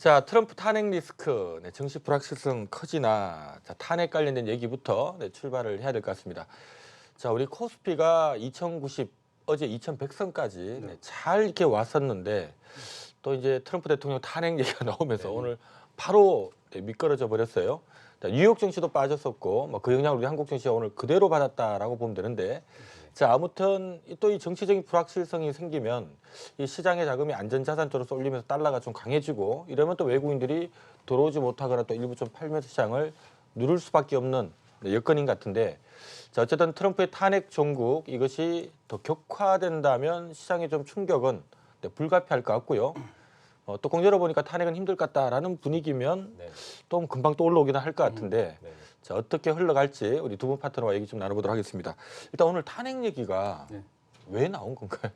자, 트럼프 탄핵 리스크, 정치 불확실성 커지나 자, 탄핵 관련된 얘기부터 출발을 해야 될 것 같습니다. 자, 우리 코스피가 2090, 어제 2100선까지 잘 이렇게 왔었는데 또 이제 트럼프 대통령 탄핵 얘기가 나오면서 오늘 바로 미끄러져 버렸어요. 자, 뉴욕 증시도 빠졌었고 그 영향을 우리 한국 증시가 오늘 그대로 받았다라고 보면 되는데 자, 아무튼 또 이 정치적인 불확실성이 생기면 이 시장의 자금이 안전자산 쪽으로 쏠리면서 달러가 좀 강해지고 이러면 또 외국인들이 들어오지 못하거나 또 일부 좀 팔면서 시장을 누를 수밖에 없는 여건인 같은데 자, 어쨌든 트럼프의 탄핵 종국 이것이 더 격화된다면 시장의 좀 충격은 불가피할 것 같고요. 뚜껑 열어보니까 탄핵은 힘들 것 같다라는 분위기면 또 금방 또 올라오기는 할 것 같은데 자, 어떻게 흘러갈지 우리 두 분 파트너와 얘기 좀 나눠보도록 하겠습니다. 일단 오늘 탄핵 얘기가 왜 나온 건가요?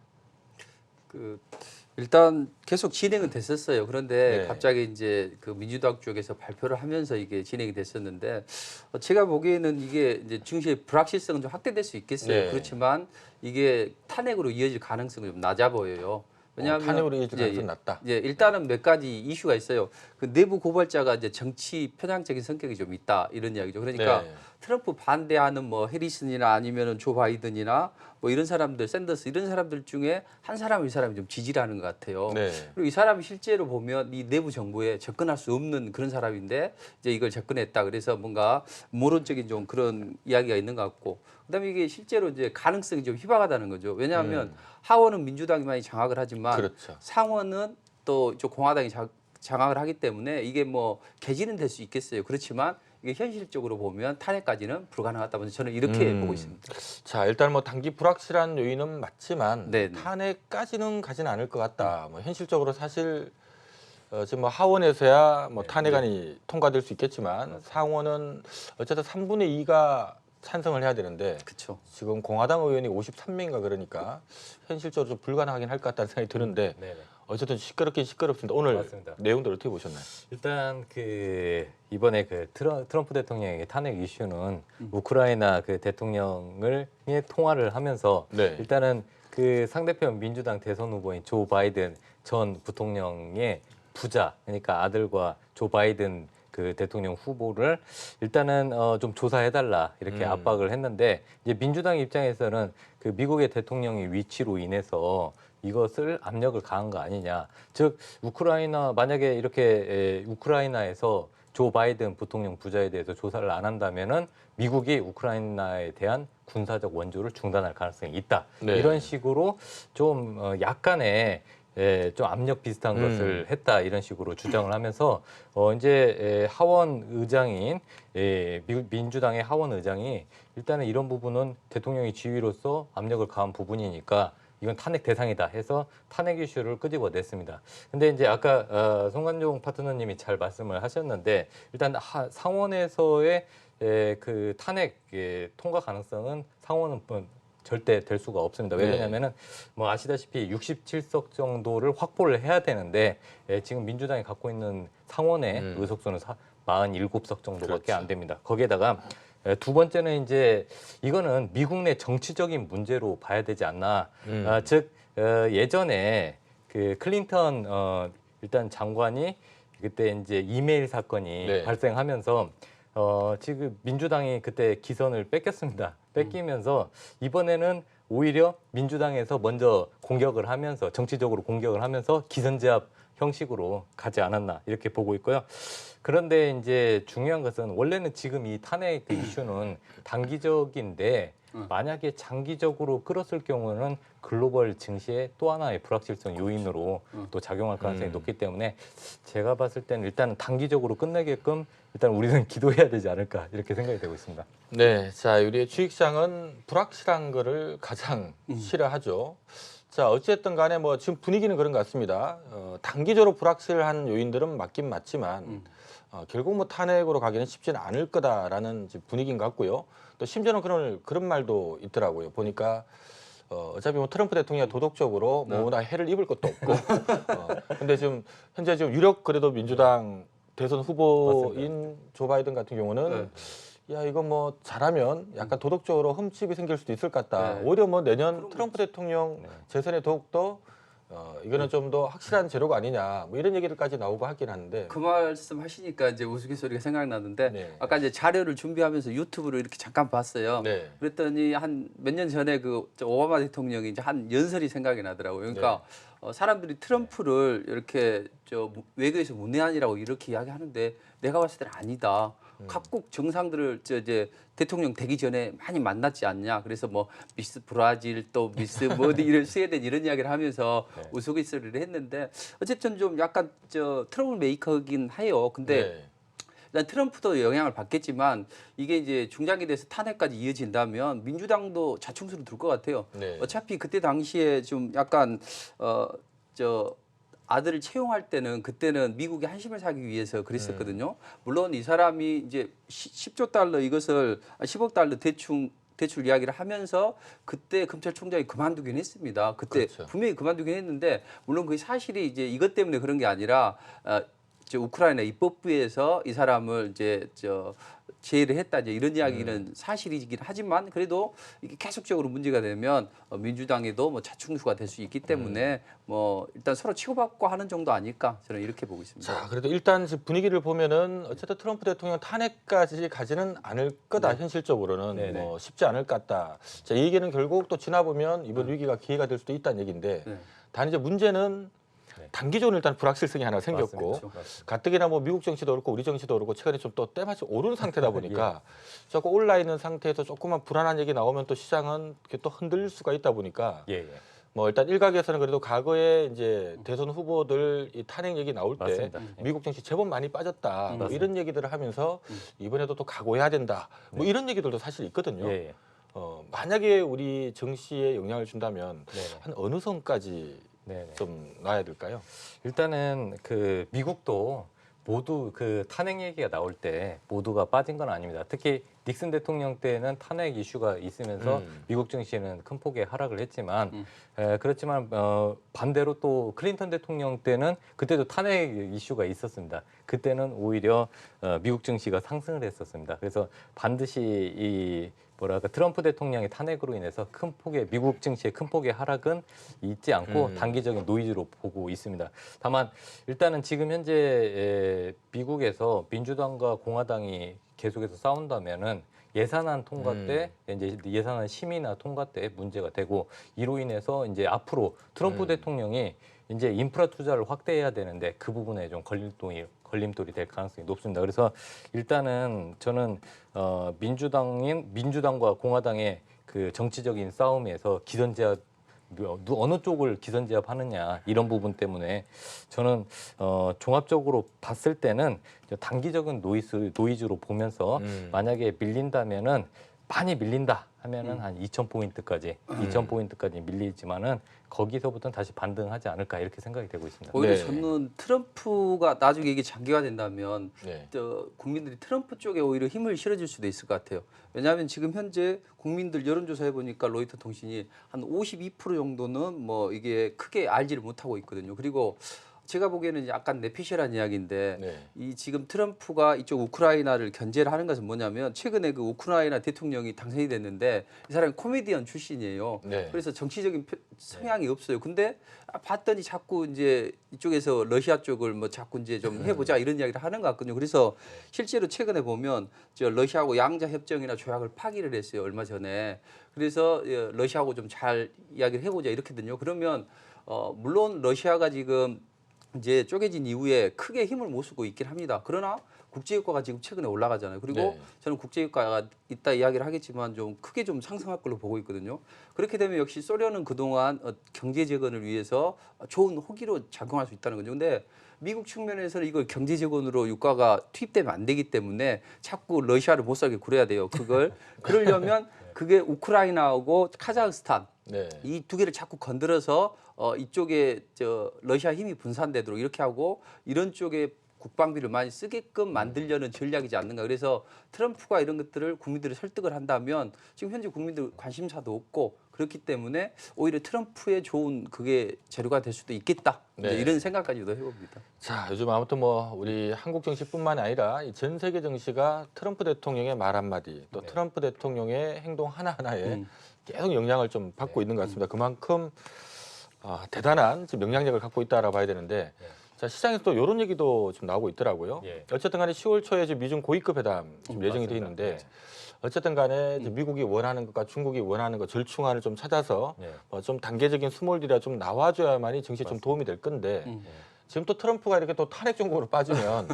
일단 계속 진행은 됐었어요. 그런데 네. 갑자기 이제 그 민주당 쪽에서 발표를 하면서 이게 진행이 됐었는데 제가 보기에는 이게 이제 증시의 불확실성은 좀 확대될 수 있겠어요. 네. 그렇지만 이게 탄핵으로 이어질 가능성은 좀 낮아 보여요. 왜냐하면 탄핵으로 이어질 가능성이 낮다. 일단은 몇 가지 이슈가 있어요. 그 내부 고발자가 이제 정치 편향적인 성격이 좀 있다 이런 이야기죠. 그러니까 네. 트럼프 반대하는 뭐 해리슨이나 아니면은 조 바이든이나 뭐 이런 사람들, 샌더스 이런 사람들 중에 한 사람 이 사람이 좀 지지를 하는 것 같아요. 네. 그리고 이 사람이 실제로 보면 이 내부 정보에 접근할 수 없는 그런 사람인데 이제 이걸 접근했다. 그래서 뭔가 모론적인 좀 그런 이야기가 있는 것 같고. 그다음에 이게 실제로 이제 가능성이 좀 희박하다는 거죠. 왜냐하면 하원은 민주당이 많이 장악을 하지만 그렇죠. 상원은 또 이쪽 공화당이 장악을 하기 때문에 이게 뭐 개진은 될 수 있겠어요. 그렇지만 이게 현실적으로 보면 탄핵까지는 불가능하다. 먼저 저는 이렇게 보고 있습니다. 자, 일단 뭐 단기 불확실한 요인은 맞지만 네네. 탄핵까지는 가진 않을 것 같다. 뭐 현실적으로 사실 지금 뭐 하원에서야 뭐 탄핵안이 통과될 수 있겠지만 상원은 어쨌든 3분의 2가 찬성을 해야 되는데 그렇죠. 지금 공화당 의원이 53명인가 그러니까 현실적으로 좀 불가능하긴 할 것 같다는 생각이 드는데 네네. 어쨌든 시끄럽긴 시끄럽습니다. 오늘 맞습니다. 내용들 어떻게 보셨나요? 일단 이번에 트럼프 대통령의 탄핵 이슈는 우크라이나 대통령을 통화를 하면서 네. 일단은 그 상대편 민주당 대선 후보인 조 바이든 전 부통령의 부자, 그러니까 아들과 조 바이든 그 대통령 후보를 일단은 좀 조사해달라 이렇게 압박을 했는데 이제 민주당 입장에서는 그 미국의 대통령의 위치로 인해서 이것을 압력을 가한 거 아니냐. 즉 우크라이나 만약에 이렇게 우크라이나에서 조 바이든 부통령 부자에 대해서 조사를 안 한다면은 미국이 우크라이나에 대한 군사적 원조를 중단할 가능성이 있다. 네. 이런 식으로 좀 약간의 좀 압력 비슷한 것을 했다 이런 식으로 주장을 하면서 이제 하원 의장인 미국 민주당의 하원 의장이 일단은 이런 부분은 대통령의 지위로서 압력을 가한 부분이니까 이건 탄핵 대상이다 해서 탄핵 이슈를 끄집어냈습니다. 근데 이제 아까 송관종 파트너님이 잘 말씀을 하셨는데 일단 상원에서의 그 탄핵 통과 가능성은 상원은 절대 될 수가 없습니다. 왜 그러냐면은 뭐 아시다시피 67석 정도를 확보를 해야 되는데 지금 민주당이 갖고 있는 상원의 의석수는 47석 정도밖에 안 됩니다. 거기에다가 두 번째는 이제 이거는 미국 내 정치적인 문제로 봐야 되지 않나. 즉 예전에 그 클린턴 일단 장관이 그때 이제 이메일 사건이 발생하면서 지금 민주당이 그때 기선을 뺏겼습니다. 뺏기면서 이번에는 오히려 민주당에서 먼저 공격을 하면서 정치적으로 공격을 하면서 기선제압 형식으로 가지 않았나 이렇게 보고 있고요. 그런데 이제 중요한 것은 원래는 지금 이 탄핵 이슈는 단기적인데 만약에 장기적으로 끌었을 경우는 글로벌 증시의 또 하나의 불확실성 요인으로 또 작용할 가능성이 높기 때문에 제가 봤을 때는 일단 단기적으로 끝내게끔 일단 우리는 기도해야 되지 않을까 이렇게 생각이 되고 있습니다. 네, 자, 우리의 주식시장은 불확실한 거를 가장 싫어하죠. 자, 어쨌든 간에 뭐 지금 분위기는 그런 것 같습니다. 단기적으로 불확실한 요인들은 맞긴 맞지만 결국 뭐 탄핵으로 가기는 쉽지는 않을 거다라는 분위기인 것 같고요. 또 심지어는 그런 말도 있더라고요. 보니까 어차피 뭐 트럼프 대통령이 도덕적으로 뭐나 해를 입을 것도 없고 근데 지금 현재 지금 유력 그래도 민주당 대선 후보인 맞습니다. 조 바이든 같은 경우는 야, 이거 뭐 잘하면 약간 도덕적으로 흠집이 생길 수도 있을 것 같다. 오히려 뭐 내년 트럼프 대통령 재선에 더욱더 이거는 좀 더 확실한 재료가 아니냐 뭐 이런 얘기들까지 나오고 하긴 하는데 그 말씀 하시니까 이제 우스갯소리가 생각나는데 네. 아까 이제 자료를 준비하면서 유튜브로 이렇게 잠깐 봤어요. 네. 그랬더니 한 몇 년 전에 저 오바마 대통령이 이제 한 연설이 생각이 나더라고요. 그러니까 사람들이 트럼프를 이렇게 외교에서 문외한이라고 이렇게 이야기하는데 내가 봤을 때는 아니다. 각국 정상들을 이제 대통령 되기 전에 많이 만났지 않냐. 그래서 뭐 미스 브라질 또 미스 뭐디 이런 스웨덴 이런 이야기를 하면서 우스갯소리를 했는데 어쨌든 좀 약간 트러블 메이커긴 해요. 근데 네. 일단 트럼프도 영향을 받겠지만 이게 이제 중장기 돼서 탄핵까지 이어진다면 민주당도 자충수로 둘 것 같아요. 네. 어차피 그때 당시에 좀 약간 아들을 채용할 때는 그때는 미국이 한심을 사기 위해서 그랬었거든요. 물론 이 사람이 이제 10조 달러 이것을 10억 달러 대출 이야기를 하면서 그때 검찰총장이 그만두긴 했습니다. 그때 그렇죠. 분명히 그만두긴 했는데 물론 그 사실이 이제 이것 때문에 그런 게 아니라 우크라이나 입법부에서 이 사람을 이제 제의를 했다 이제 이런 이야기는 사실이긴 하지만 그래도 이게 계속적으로 문제가 되면 민주당에도 뭐 자충수가 될 수 있기 때문에 뭐 일단 서로 치고받고 하는 정도 아닐까 저는 이렇게 보고 있습니다. 자, 그래도 일단 지금 분위기를 보면은 어쨌든 트럼프 대통령 탄핵까지 가지는 않을 거다 현실적으로는 네네. 뭐 쉽지 않을 것 같다. 자, 이 얘기는 결국 또 지나 보면 이번 위기가 기회가 될 수도 있다는 얘기인데 네. 단 이제 문제는 단기적으로 일단 불확실성이 하나 생겼고 맞습니다. 가뜩이나 뭐 미국 정치도 그렇고 우리 정치도 그렇고 최근에 좀 또 때마침 오른 상태다 보니까 조금 올라 있는 상태에서 조금만 불안한 얘기 나오면 또 시장은 이렇게 또 흔들릴 수가 있다 보니까 예, 예. 뭐 일단 일각에서는 그래도 과거에 이제 대선 후보들 이 탄핵 얘기 나올 때 맞습니다. 미국 정치 제법 많이 빠졌다 뭐 이런 얘기들을 하면서 이번에도 또 각오해야 된다 뭐 이런 얘기들도 사실 있거든요. 예, 예. 만약에 우리 정치에 영향을 준다면 네. 한 어느 선까지 네네. 좀 놔야 될까요? 일단은 그 미국도 모두 그 탄핵 얘기가 나올 때 모두가 빠진 건 아닙니다. 특히 닉슨 대통령 때는 탄핵 이슈가 있으면서 미국 정치는 큰 폭의 하락을 했지만 그렇지만 반대로 또 클린턴 대통령 때는 그때도 탄핵 이슈가 있었습니다. 그때는 오히려 미국 정치가 상승을 했었습니다. 그래서 반드시 이 뭐랄까 트럼프 대통령의 탄핵으로 인해서 큰 폭의 미국 정치의 큰 폭의 하락은 있지 않고 단기적인 노이즈로 보고 있습니다. 다만 일단은 지금 현재 미국에서 민주당과 공화당이 계속해서 싸운다면은 예산안 통과 때 이제 예산안 심의나 통과 때 문제가 되고 이로 인해서 이제 앞으로 트럼프 대통령이 이제 인프라 투자를 확대해야 되는데 그 부분에 좀 걸림돌이 될 가능성이 높습니다. 그래서 일단은 저는 민주당과 공화당의 그 정치적인 싸움에서 기선제압 어느 쪽을 기선제압하느냐 이런 부분 때문에 저는 종합적으로 봤을 때는 단기적인 노이즈로 보면서 만약에 밀린다면은 많이 밀린다 하면은 한 2,000포인트까지 2,000포인트까지 밀리지만은 거기서부터는 다시 반등하지 않을까 이렇게 생각이 되고 있습니다. 오히려 네. 저는 트럼프가 나중에 이게 장기화된다면 네. 국민들이 트럼프 쪽에 오히려 힘을 실어줄 수도 있을 것 같아요. 왜냐하면 지금 현재 국민들 여론조사 해보니까 로이터 통신이 한 52% 정도는 뭐 이게 크게 알지를 못하고 있거든요. 그리고 제가 보기에는 약간 내피셜한 이야기인데 네. 이 지금 트럼프가 이쪽 우크라이나를 견제를 하는 것은 뭐냐면 최근에 그 우크라이나 대통령이 당선이 됐는데 이 사람이 코미디언 출신이에요. 네. 그래서 정치적인 성향이 없어요. 근데 봤더니 자꾸 이제 이쪽에서 러시아 쪽을 뭐 자꾸 이제 좀 해보자 이런 이야기를 하는 것 같거든요. 그래서 실제로 최근에 보면 러시아하고 양자 협정이나 조약을 파기를 했어요. 얼마 전에. 그래서 러시아하고 좀 잘 이야기를 해보자 이렇게든요. 그러면 물론 러시아가 지금 이제 쪼개진 이후에 크게 힘을 못 쓰고 있긴 합니다. 그러나 국제유가가 지금 최근에 올라가잖아요. 그리고 네. 저는 국제유가가 이따 이야기를 하겠지만 좀 크게 좀 상승할 걸로 보고 있거든요. 그렇게 되면 역시 소련은 그동안 경제 재건을 위해서 좋은 호기로 작용할 수 있다는 거죠. 근데 미국 측면에서는 이걸 경제 재건으로 유가가 투입되면 안 되기 때문에 자꾸 러시아를 못 살게 굴여야 돼요. 그러려면 그게 우크라이나하고 카자흐스탄 네. 이 두 개를 자꾸 건드려서 이쪽에 러시아 힘이 분산되도록 이렇게 하고 이런 쪽에 국방비를 많이 쓰게끔 만들려는 전략이지 않는가. 그래서 트럼프가 이런 것들을 국민들을 설득을 한다면 지금 현재 국민들 관심사도 없고 그렇기 때문에 오히려 트럼프의 좋은 그게 재료가 될 수도 있겠다. 네. 이제 이런 생각까지도 해봅니다. 자, 요즘 아무튼 뭐 우리 한국 정치뿐만 아니라 이 전 세계 정치가 트럼프 대통령의 말 한마디 또 트럼프 대통령의 행동 하나하나에 계속 영향을 좀 받고 있는 것 같습니다. 그만큼 대단한 지금 영향력을 갖고 있다라고 봐야 되는데 자, 시장에서 또 이런 얘기도 좀 나오고 있더라고요. 예. 어쨌든 간에 10월 초에 지금 미중 고위급 회담 지금 예정이 돼 맞습니다. 있는데 네. 어쨌든 간에 이제 미국이 원하는 것과 중국이 원하는 것 절충안을 좀 찾아서 예. 좀 단계적인 스몰딜이 좀 나와줘야만이 정치에 좀 도움이 될 건데 지금 또 트럼프가 이렇게 또 탄핵 정국으로 빠지면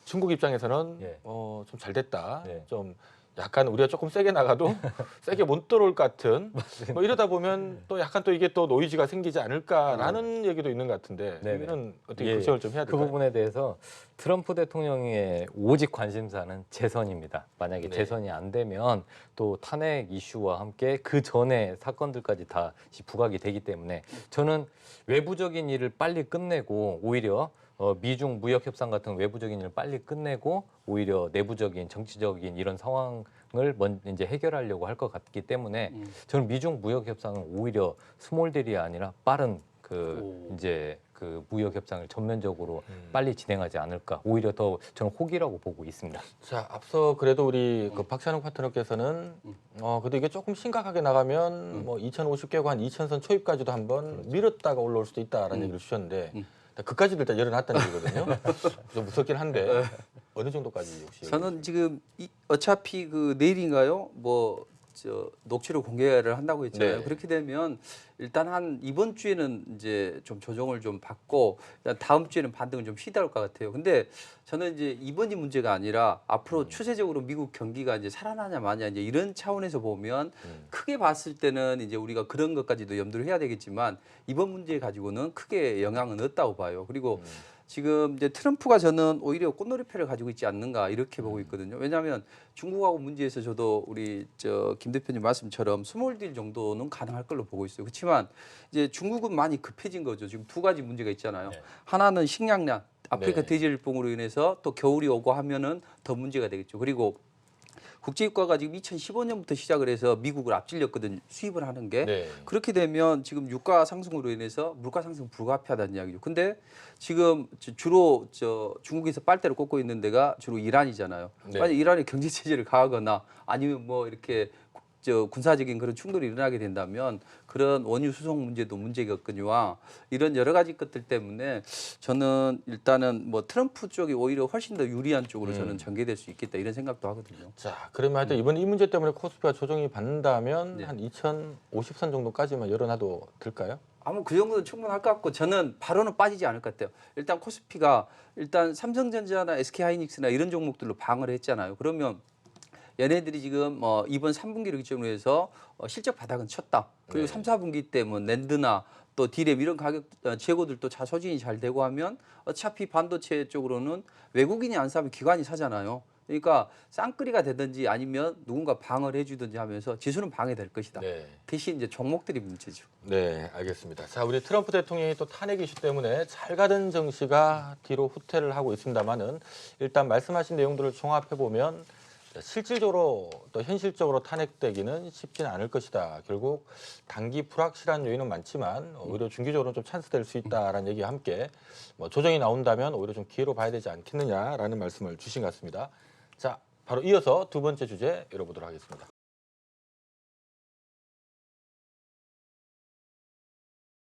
중국 입장에서는 예. 좀 잘 됐다. 예. 좀 약간 우리가 조금 세게 나가도 세게 못 들어올 것 같은 뭐 이러다 보면 또 약간 또 이게 또 노이즈가 생기지 않을까라는 얘기도 있는 것 같은데 네네. 이거는 어떻게 예. 걱정을 좀 해야 그 될까요? 부분에 대해서 트럼프 대통령의 오직 관심사는 재선입니다. 만약에 네. 재선이 안 되면 또 탄핵 이슈와 함께 그 전에 사건들까지 다시 부각이 되기 때문에 저는 외부적인 일을 빨리 끝내고 오히려 미중 무역 협상 같은 외부적인 일을 빨리 끝내고 오히려 내부적인 정치적인 이런 상황을 먼저 이제 해결하려고 할 것 같기 때문에 저는 미중 무역 협상은 오히려 스몰딜이 아니라 빠른 이제 그 무역 협상을 전면적으로 빨리 진행하지 않을까 오히려 더 저는 호기라고 보고 있습니다. 자, 앞서 그래도 우리 그 박찬욱 파트너께서는 그래도 이게 조금 심각하게 나가면 뭐 2050개국 한 2000선 초입까지도 한번 미뤘다가 올라올 수도 있다라는 얘기를 주셨는데 그까지도 일단 열어놨다는 얘기거든요. 좀 무섭긴 한데 어느 정도까지 혹시? 저는 지금 어차피 그 내일인가요? 뭐 저 녹취록 공개를 한다고 했잖아요. 네. 그렇게 되면 일단 한 이번 주에는 이제 좀 조정을 좀 받고 일단 다음 주에는 반등을 좀 시도할 것 같아요. 근데 저는 이제 이번이 문제가 아니라 앞으로 추세적으로 미국 경기가 이제 살아나냐 마냐 이제 이런 차원에서 보면 크게 봤을 때는 이제 우리가 그런 것까지도 염두를 해야 되겠지만 이번 문제 가지고는 크게 영향은 없다고 봐요. 그리고 지금 이제 트럼프가 저는 오히려 꽃놀이패를 가지고 있지 않는가 이렇게 보고 있거든요. 왜냐하면 중국하고 문제에서 저도 우리 김 대표님 말씀처럼 스몰딜 정도는 가능할 걸로 보고 있어요. 그렇지만 이제 중국은 많이 급해진 거죠. 지금 두 가지 문제가 있잖아요. 네. 하나는 식량난, 아프리카 네. 돼지열병으로 인해서 또 겨울이 오고 하면은 더 문제가 되겠죠. 그리고 국제유가가 지금 2015년부터 시작을 해서 미국을 앞질렸거든요. 수입을 하는 게. 네. 그렇게 되면 지금 유가 상승으로 인해서 물가 상승 불가피하다는 이야기죠. 근데 지금 주로 중국에서 빨대를 꽂고 있는 데가 주로 이란이잖아요. 네. 만약 이란이 경제 제재를 가하거나 아니면 뭐 이렇게 군사적인 그런 충돌이 일어나게 된다면 그런 원유 수송 문제도 문제겠거니와 이런 여러 가지 것들 때문에 저는 일단은 뭐 트럼프 쪽이 오히려 훨씬 더 유리한 쪽으로 저는 전개될 수 있겠다 이런 생각도 하거든요. 자, 그러면 하여튼 이번 이 문제 때문에 코스피가 조정이 받는다면 네. 한 2050선 정도까지만 열어놔도 될까요? 아마 그 정도는 충분할 것 같고 저는 바로는 빠지지 않을 것 같아요. 일단 코스피가 일단 삼성전자나 SK하이닉스나 이런 종목들로 방어를 했잖아요. 그러면 얘네들이 지금 이번 3분기를 기점으로 해서 실적 바닥은 쳤다. 그리고 네. 3, 4분기 때 뭐 낸드나 또 디램 이런 가격 재고들도 소진이 잘 되고 하면 어차피 반도체 쪽으로는 외국인이 안 사면 기관이 사잖아요. 그러니까 쌍끌이가 되든지 아니면 누군가 방어를 해주든지 하면서 지수는 방해될 것이다. 네. 대신 이제 종목들이 문제죠. 네, 알겠습니다. 자, 우리 트럼프 대통령이 또 탄핵 이슈 때문에 잘 가던 정시가 뒤로 후퇴를 하고 있습니다만은 일단 말씀하신 내용들을 종합해 보면 실질적으로 또 현실적으로 탄핵되기는 쉽지는 않을 것이다. 결국 단기 불확실한 요인은 많지만 오히려 중기적으로 좀 찬스 될 수 있다라는 얘기와 함께 뭐 조정이 나온다면 오히려 좀 기회로 봐야 되지 않겠느냐라는 말씀을 주신 것 같습니다. 자, 바로 이어서 두 번째 주제 열어보도록 하겠습니다.